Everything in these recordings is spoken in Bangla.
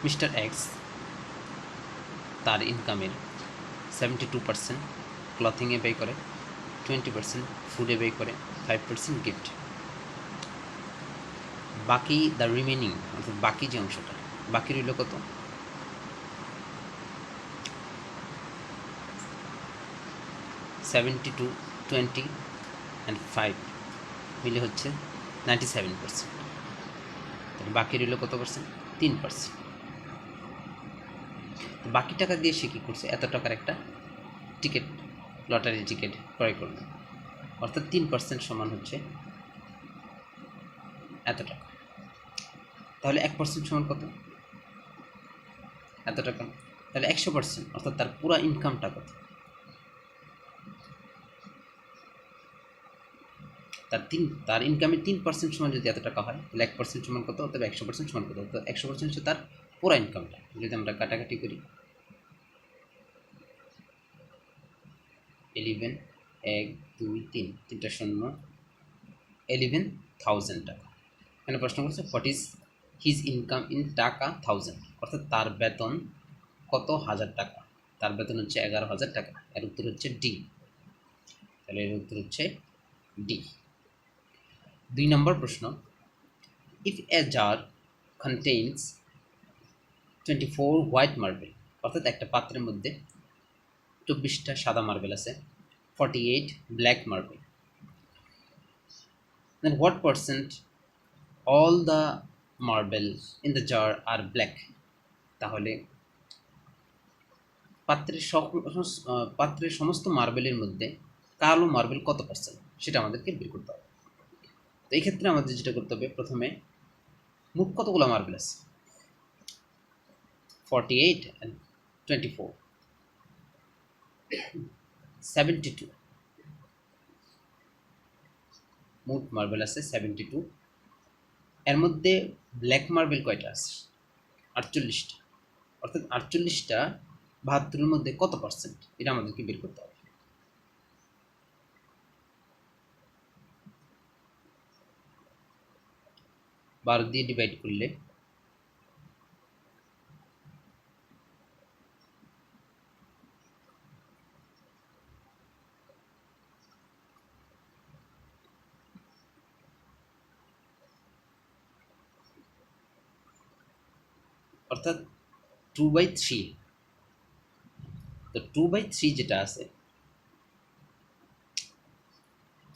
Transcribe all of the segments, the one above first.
মিস্টার এক্স তার ইনকামের 72% ক্লথিংয়ে ব্যয় করে, 20% ফুডে ব্যয় করে, 5% গিফট। বাকি দ্য রিমেনিং অর্থাৎ বাকি যে অংশটা বাকি রইল কত? 72, 20 অ্যান্ড 5 মিলে হচ্ছে 97%। তাহলে বাকি রইল কত পার্সেন্ট? 3%। বাকি টাকা দিয়ে সে কী করছে? এত টাকার একটা টিকিট, লটারি টিকিট ক্রয় করল, অর্থাৎ 3% সমান হচ্ছে এত টাকা। তাহলে 1% সমান কত? এত টাকা। তাহলে 100% অর্থাৎ তার পুরো ইনকামটা কত? তার ইনকামের 3% সমান যদি এত টাকা হয়, তাহলে 1% সমান কত? অথবা 100% সমান কত? তো 100% হচ্ছে তার পুরো ইনকামটা। যদি আমরা কাটাকাটি করি, 11, 1, 2, 3, 3টা শূন্য, 11,000 টাকা। এখানে প্রশ্ন করছে what is his income in টাকা 1000, অর্থাৎ তার বেতন কত হাজার টাকা? তার বেতন হচ্ছে 11,000 টাকা। এর উত্তর হচ্ছে ডি। তাহলে এর উত্তর হচ্ছে ডি। 2 নম্বর প্রশ্ন, if a jar contains 24 white marble, অর্থাৎ একটা পাত্রের মধ্যে 24টা সাদা মার্বেল আছে, 48 black marble, then what percent all the marble in the jar are black? তাহলে পাত্রের সমস্ত মার্বেলের মধ্যে কালো মার্বেল কত পার্সেন্ট, সেটা আমাদেরকে বের করতে হবে। তো এই ক্ষেত্রে আমাদের যেটা করতে হবে, প্রথমে মোট কতগুলো মার্বেল আছে? 48 and 24, 72। মোট মার্বেল আছে 72। এর মধ্যে ব্ল্যাক মার্বেল কয়টা আছে? 48টা। অর্থাৎ 48টা 72-এর মধ্যে কত পার্সেন্ট, এটা আমাদেরকে বের করতে হবে। বারো দিয়ে ডিভাইড করলে অর্থাৎ 2/3। তো 2/3 যেটা আছে,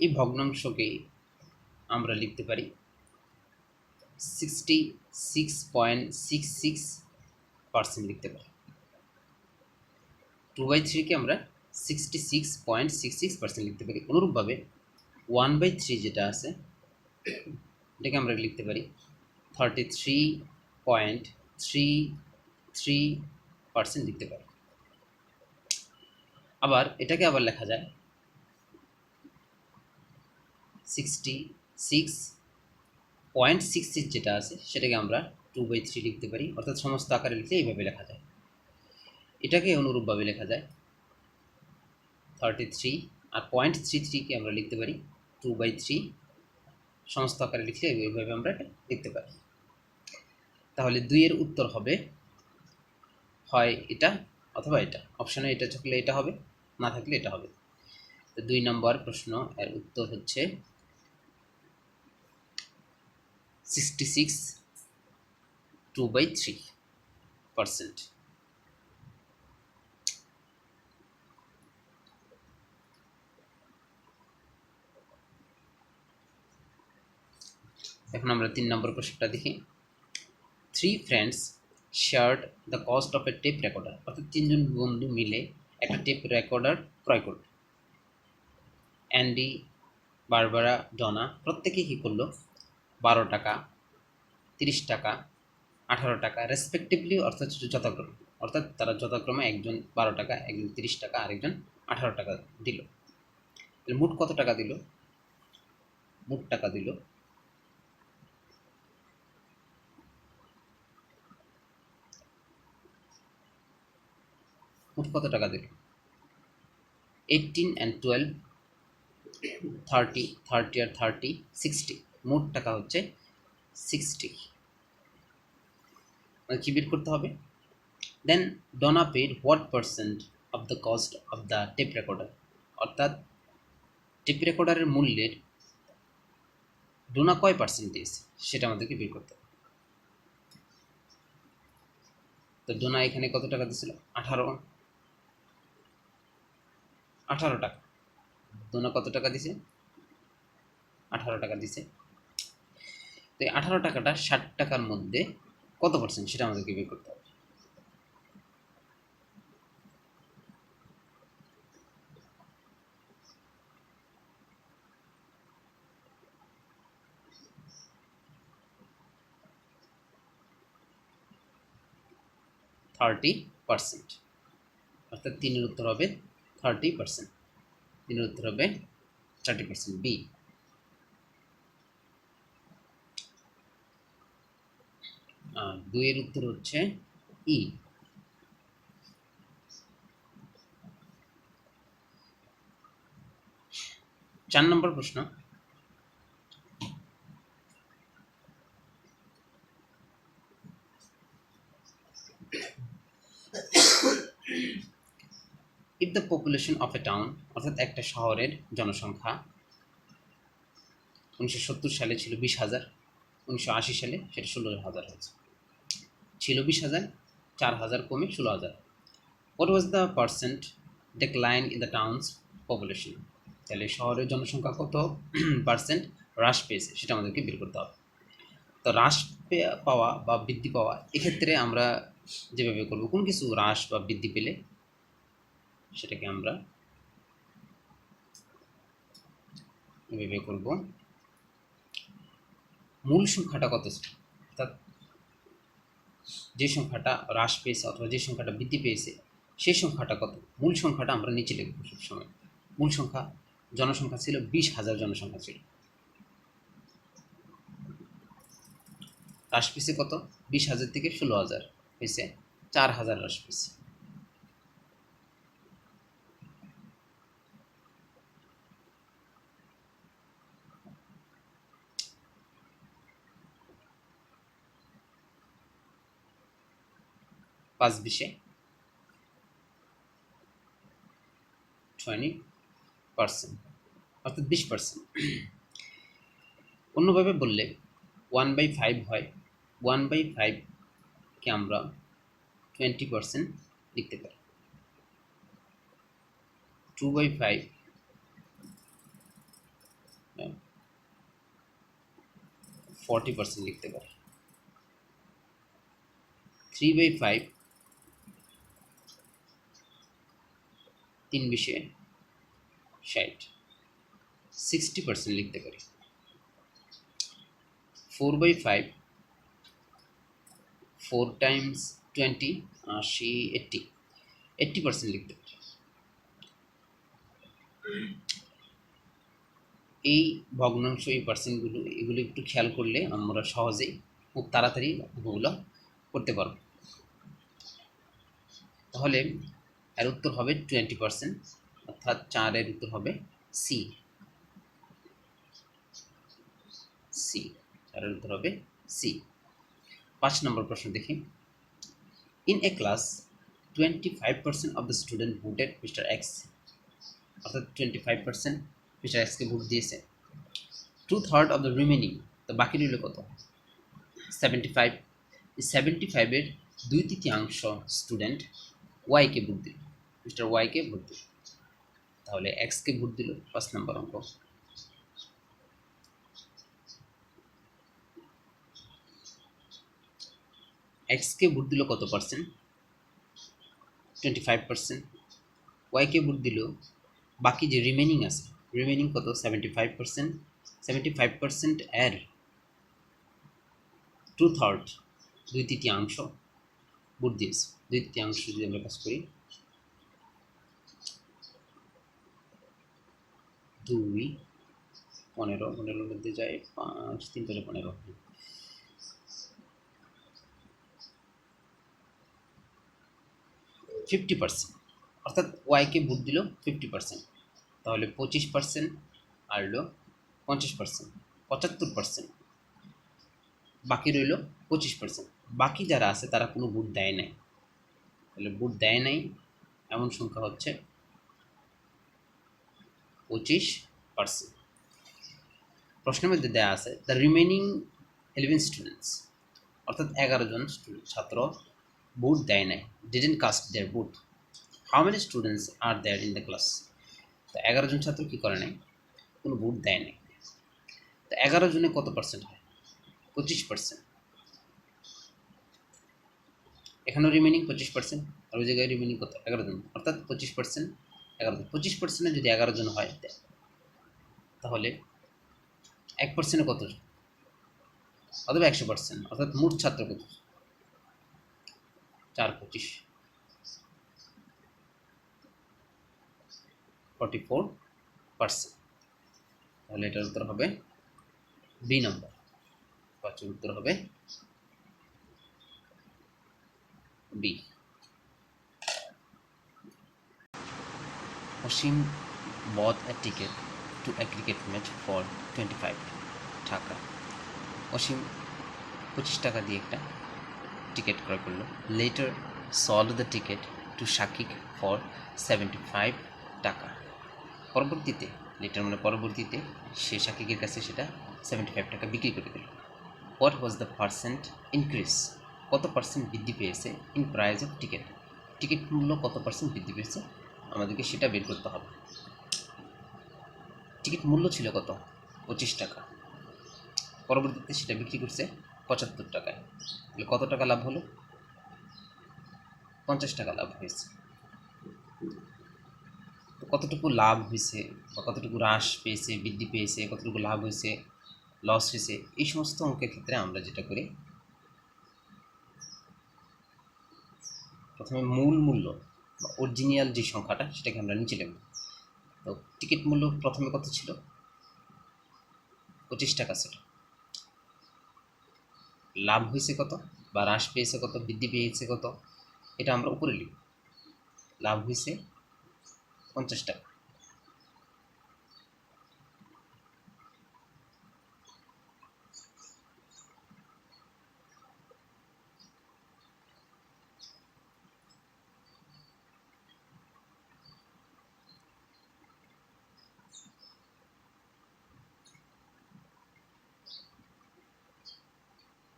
এই ভগ্নাংশকে আমরা লিখতে পারি 66.66% লিখতে পারি। 2/3-কে আমরা 66.66% লিখতে পারি। অনুরূপভাবে 1/3 যেটা আছে, এটাকে আমরা লিখতে পারি 33.33% লিখতে পারি। আবার এটাকে আবার লেখা যায় 66.66 যেটা আছে, সেটাকে আমরা 2/3 লিখতে পারি। অর্থাৎ সমস্ত আকারে লিখলে এইভাবে লেখা যায়। এটাকে অনুরূপভাবে লেখা যায় 33, আর 0.33কে আমরা লিখতে পারি 2/3। সমস্ত আকারে লিখলে এইভাবে আমরা এটা লিখতে পারি। তাহলে 2-এর উত্তর হবে হয় এটা অথবা এটা। অপশানে এটা থাকলে এটা হবে, না থাকলে এটা হবে। তো 2 নম্বর প্রশ্ন এর উত্তর হচ্ছে 66 2/3%। এখন আমরা 3 নম্বর প্রশ্নটা দেখি। 3 friends shared the cost of a tape recorder, অর্থাৎ 3জন বন্ধু মিলে একটা টেপ রেকর্ডার ক্রয় করল। অ্যান্ডি, বারবারা, ডনা প্রত্যেকেই কী করলো? 12 টাকা, 30 টাকা, 18 টাকা রেসপেক্টিভলি, অর্থাৎ যথাক্রমে। অর্থাৎ তারা যথাক্রমে একজন 12 টাকা, একজন 30 টাকা, আরেকজন 18 টাকা দিল। তাহলে মোট কত টাকা দিল? মোট টাকা দিল মোট কত টাকা দিল? 18 and 12, 30, 30 আর 30, 60। মোট টাকা হচ্ছে 60। কি বের করতে হবে? Then Dona paid what percent of the cost of the tape recorder, অর্থাৎ টেপ রেকর্ডারের মূল্যের ডোনা কয় পার্সেন্টেজ সেটা আমাদেরকে বের করতে হবে। তো ডোনা এখানে কত টাকা দিয়েছিল? 18 টাকা। ডোনা কত টাকা দিছে? 18 টাকা দিছে। তো এই 18 টাকাটা 60 টাকার মধ্যে কত পার্সেন্ট সেটা আমাদেরকে বের করতে হবে। %30, অর্থাৎ 3-এর উত্তর হবে 30%, 3-এর উত্তর হবে 30%, বি। 2-এর উত্তর হচ্ছে ই। 4 নম্বর প্রশ্ন, if the population of a town, অর্থাৎ একটা শহরের জনসংখ্যা 1970 সালে ছিল 20,000, 1980 সালে সেটা 16,000 হয়েছে। ছিল 20,000, 4,000 কমে 16,000। What was the percent decline in the towns population? তাহলে শহরের জনসংখ্যা কত পার্সেন্ট হ্রাস পেয়েছে সেটা আমাদেরকে বের করতে হবে। তো হ্রাস পাওয়া বা বৃদ্ধি পাওয়া, এক্ষেত্রে আমরা যেভাবে করব, কোন কিছু হ্রাস বা বৃদ্ধি পেলে সেটাকে আমরা এভাবে করব, মূল সংখ্যাটা কত, অর্থাৎ যে সংখ্যাটা হ্রাস পেয়েছে অথবা যে সংখ্যাটা বৃদ্ধি পেয়েছে সেই সংখ্যাটা কত, মূল সংখ্যাটা আমরা নিচে লিখব সবসময়। মূল সংখ্যা, জনসংখ্যা ছিল 20,000 জনসংখ্যা ছিল, হ্রাস পেয়েছে কত? 20,000 থেকে 16,000 হয়েছে 4,000 হ্রাস পেয়েছে। পাঁচ 20%, অর্থাৎ 20%। অন্যভাবে বললে 1/5 হয়, 1/5কে আমরা 20% লিখতে পারি, 2/5 40% লিখতে পারি, 3/5 3/60 60% লিখতে পারি, 4/5 4 times 20 80% লিখতে পারি। এই ভগ্নাংশ, এই পার্সেন্টগুলো, এগুলো একটু খেয়াল করলে আমরা সহজেই খুব তাড়াতাড়ি অঙ্কগুলো করতে পারব। তাহলে এর উত্তর হবে 20%, অর্থাৎ 4-এর উত্তর হবে সি। 4-এর উত্তর হবে সি। 5 নম্বর প্রশ্ন দেখি, in a class 25% of the student voted mister x, অর্থাৎ 25% মিস্টার এক্সকে ভোট দিয়েছে। 2/3 অফ দ্য রিমেনিং, তো বাকি রইল কত? 75। এই 75-এর 2/3 স্টুডেন্ট ওয়াইকে ভোট দিল, মিস্টার ওয়াইকে ভোট দিল। তাহলে এক্সকে ভোট দিল 5 নম্বর অঙ্ক। এক্সকে ভোট দিল কত পার্সেন্ট? 25%। ওয়াইকে ভোট দিল, বাকি যে রিমেনিং আছে, রিমেনিং কত? 75%। 75% এর 2/3, 2/3 ভোট দিয়েছে। 2/3 যদি আমরা কাজ করি, 2 15, 15-এর মধ্যে যায় 5, 3 × 15, 50%, অর্থাৎ ওয়াইকে ভোট দিল 50%। তাহলে 25% আর হলো 50%, 75%, বাকি রইল 25%। বাকি যারা আছে তারা কোনো ভোট দেয় নাই, তাহলে ভোট দেয় নাই এমন সংখ্যা হচ্ছে 25%। প্রশ্নের মধ্যে দেওয়া আছে দ্য রিমেনিং 11 স্টুডেন্টস, অর্থাৎ 11 জন ছাত্র ভোট দেয় নাই, didn't cast their vote, how many students are there in the class. তো 11 জন ছাত্র কী করে নাই, কোনো ভোট দেয় নাই। তো 11 জনে কত পার্সেন্ট হয়, 25%। এখানেও রিমেনিং 25%, আর ওই জায়গায় রিমেনিং কত, 11 জন, অর্থাৎ 25%। 25%-এ যদি 11 জন হয় তাহলে 1%-এ কত, অথবা 100%, অর্থাৎ মোট ছাত্র কত, 4 25, 44%। তাহলে এটার উত্তর হবে বি নম্বর, পাঁচের উত্তর হবে B. Asim bought a ticket to a cricket match for 25 টাকা। অসীম 25 টাকা দিয়ে একটা টিকিট ক্রয় করলো। Letter sold the ticket to শাকিক for 75 টাকা। পরবর্তীতে, লেটার মানে পরবর্তীতে, সে শাকিকের কাছে সেটা 75 টাকা বিক্রি করে দিল। What was the percent increase, কত পার্সেন্ট বৃদ্ধি পেয়েছে in price of ticket, ticket মূল্য কত পার্সেন্ট বৃদ্ধি পেয়েছে, আমাদেরকে সেটা বের করতে হবে। টিকিট মূল্য ছিল কত, 25 টাকা, পরবর্তীতে সেটা বিক্রি করছে 75 টাকায়, তাহলে কত টাকা লাভ হলো, 50 টাকা লাভ হয়েছে। তো কতটুকু লাভ হয়েছে বা কতটুকু হ্রাস পেয়েছে, বৃদ্ধি পেয়েছে, কতটুকু লাভ হয়েছে, লস হয়েছে, এই সমস্ত অঙ্কের ক্ষেত্রে আমরা যেটা করি, প্রথমে মূল মূল্য বা অরিজিনাল যে সংখ্যাটা সেটাকে আমরা নিচে লিখব। তো টিকিট মূল্য প্রথমে কত ছিল, 25 টাকা ছিল, লাভ হয়েছে কত বা হ্রাস পেয়েছে কত, বৃদ্ধি পেয়েছে কত, এটা আমরা উপরে লিখব। লাভ হয়েছে 50 টাকা,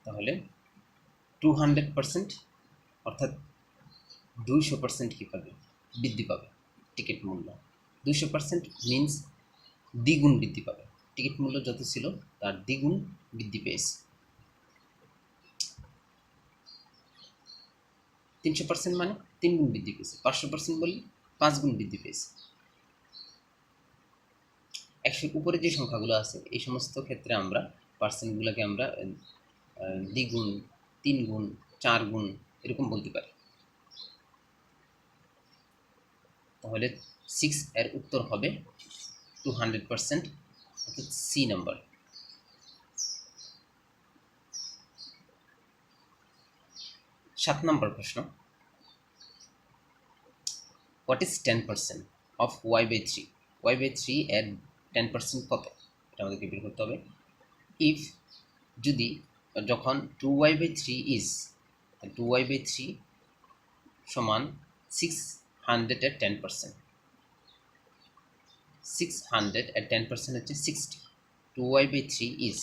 তাহলে 200%, অর্থাৎ 200% কী পাবে, বৃদ্ধি পাবে টিকিট মূল্য। 200% মিনস দ্বিগুণ বৃদ্ধি পাবে, টিকিট মূল্য যত ছিল তার দ্বিগুণ বৃদ্ধি পেয়েছে। 300% মানে 3 গুণ বৃদ্ধি পেয়েছে, 500% বললে 5 গুণ বৃদ্ধি পেয়েছে। 100-র উপরে যে সংখ্যাগুলো আছে এই সমস্ত ক্ষেত্রে আমরা পার্সেন্টগুলোকে আমরা দ্বিগুণ, 3 গুণ, 4 গুণ এরকম বলতে পারি। তাহলে 6 এর উত্তর হবে 200%, অর্থাৎ সি নাম্বার। 7 নম্বর প্রশ্ন, what is 10% of y/3, y/3 এর 10% কত, এটা আমাদেরকে বের করতে হবে। ইফ, যদি, যখন 2y/3 ইজ, 2y/3 সমান 600 এর 10%, 600 এর 10% হচ্ছে 60, 2y/3 is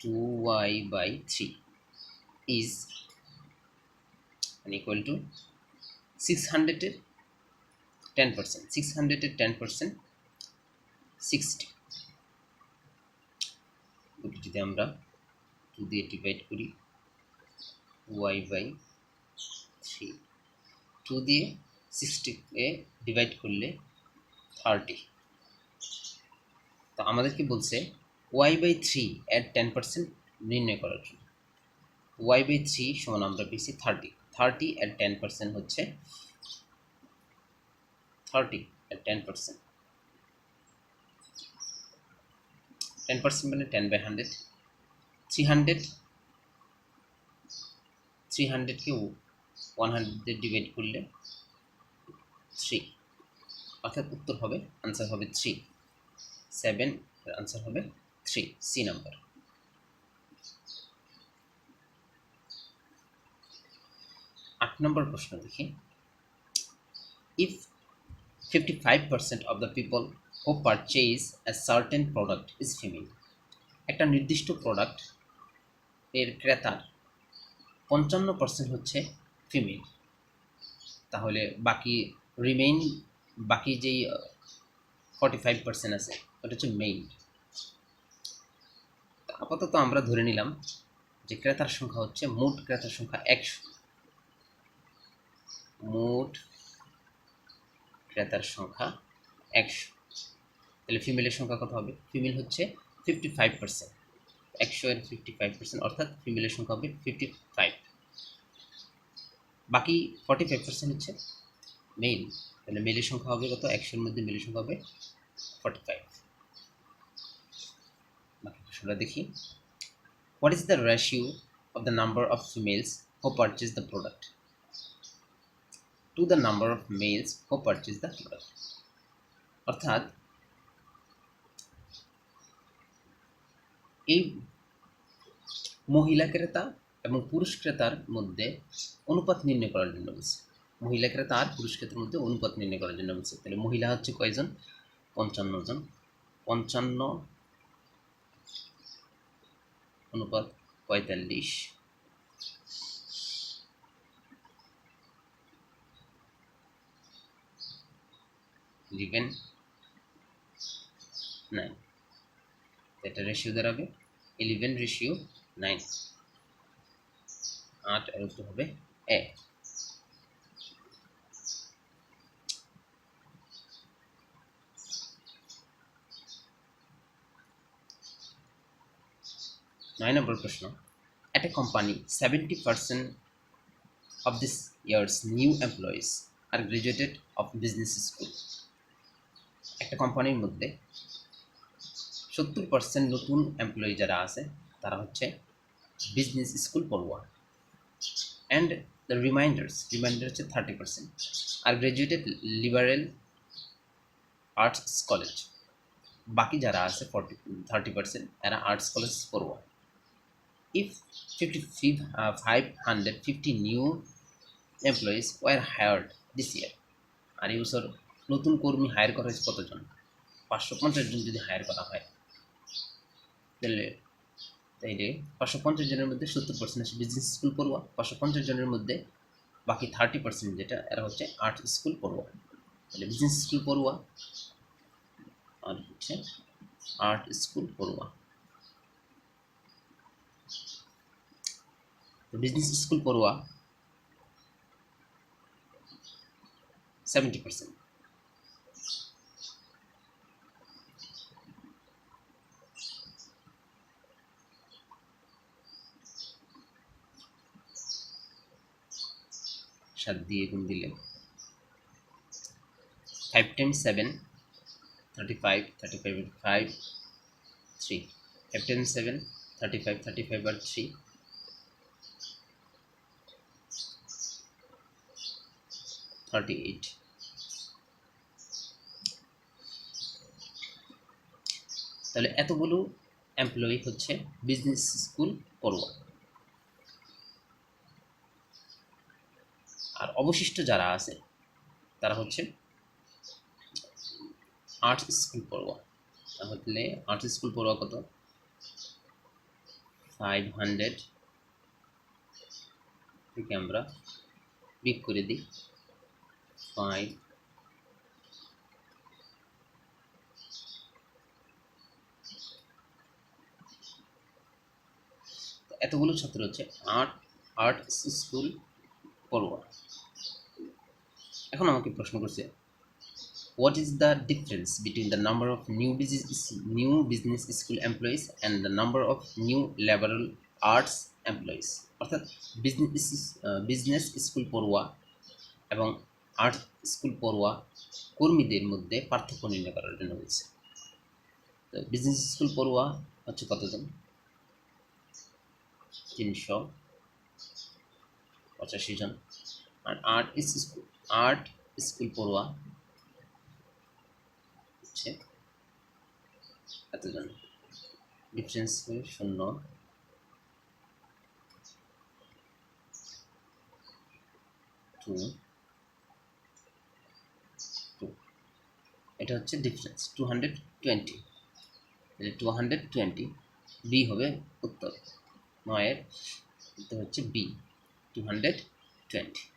2y/3 is equal to 600 এর 10%, 600 এর 10% 60, যদি আমরা 2 দিয়ে ডিভাইড করি, y/3, 2 দিয়ে 60 এ ডিভাইড করলে 30। তো আমাদেরকে বলছে y/3 এর 10% নির্ণয় করার জন্য। y/3 সমান আমরা পেয়েছি 30, 30 এর 10% হচ্ছে 30 এর 10%, 10% মানে 10/100, 300কে 100 দিয়ে ডিভাইড করলে 3, অর্থাৎ উত্তর হবে, আনসার হবে 3, 7 এর আনসার হবে 3, সি নাম্বার। 8 নম্বর প্রশ্ন দেখি। If 55% of the people who purchase a certain product is female, একটা নির্দিষ্ট প্রোডাক্ট এর ক্রেতার 55% হচ্ছে ফিমেল, তাহলে বাকি যেই 45% আছে ওটা হচ্ছে মেইল। আপাতত আমরা ধরে নিলাম যে ক্রেতার সংখ্যা হচ্ছে, মোট ক্রেতার সংখ্যা 100, মোট ক্রেতার সংখ্যা 100, তাহলে ফিমেলের সংখ্যা কত হবে? ফিমেল হচ্ছে 55%, 100 এর 55% অর্থাৎ ফিমেলের সংখ্যা হবে 55, বাকি 45% হচ্ছে মেল, তাহলে মেলের সংখ্যা হবে কত? 100 এর মধ্যে মেলের সংখ্যা হবে 45। বাকি প্রশ্নটা দেখি। What is the ratio of the number of females who purchase the product to the number of males who purchase the product? অর্থাৎ এই মহিলা ক্রেতা এবং পুরুষ ক্রেতার মধ্যে অনুপাত নির্ণয় করার জন্য বলছে, মহিলা ক্রেতা আর পুরুষ ক্রেতার মধ্যে অনুপাত নির্ণয় করার জন্য বলছে। তাহলে মহিলা হচ্ছে কয়জন? 55 জন, 55 অনুপাত 45, লিভেন 9, এটা রেশিও দাঁড়াবে 11:9, 8 এর উত্তর হবে এ। নয় নম্বর প্রশ্ন। At a company, 70% of this year's new employees are graduated of business school. একটা কোম্পানির মধ্যে 70% নতুন এমপ্লয়ি যারা আছে তারা হচ্ছে বিজনেস স্কুল পড়ুয়া, অ্যান্ড দ্য রিমাইন্ডার হচ্ছে 30% আর গ্রাজুয়েটেড লিবারেল আর্টস কলেজ। বাকি যারা আছে 30% এরা আর্টস কলেজ পড়ুয়া। If 550 new employees were hired this year, আর এই বছর নতুন কর্মী হায়ার করা হয়েছে কতজন? 550 জন যদি হায়ার করা হয়, তাহলে 550 জনের মধ্যে 70% হচ্ছে বিজনেস স্কুল পড়ুয়া, 550 জনের মধ্যে বাকি 30% যেটা এরা হচ্ছে আর্ট স্কুল পড়ুয়া। তাহলে বিজনেস স্কুল পড়ুয়া আর হচ্ছে আর্ট স্কুল পড়ুয়া। বিজনেস স্কুল পড়ুয়া 70%। সাত দিয়ে গুণ দিলে 5 times 7 35, 35 আর 5 3, 5 times 7 35, 35 আর 3 38। তাহলে এতগুলো এমপ্লয়ি হচ্ছে বিজনেস স্কুল পড়ুয়া, আর অবশিষ্ট যারা আছে তারা হচ্ছে আর্ট স্কুল পড়ুয়া। তাহলে আর্ট স্কুল পড়ুয়া কত? 500 থেকে আমরা বিয়োগ করে দিই 5, এতগুলো ছাত্র হচ্ছে আর্ট স্কুল পড়ুয়া। এখন আমাকে প্রশ্ন করছে, what is the difference between the number of new business school employees and the number of new liberal arts employees? অর্থাৎ বিজনেস স্কুল পড়ুয়া এবং আর্ট স্কুল পড়ুয়া কর্মীদের মধ্যে পার্থক্য নির্ণয় করার জন্য বলছে। তো বিজনেস স্কুল পড়ুয়া হচ্ছে কতজন? 385 জন। আর আর্ট স্কুল পড়ুয়া হচ্ছে এতজন। ডিফারেন্স হবে 0 2 2, এটা হচ্ছে ডিফারেন্স 220, তাহলে 220 বি হবে উত্তর, 9 এর উত্তর হচ্ছে বি 220।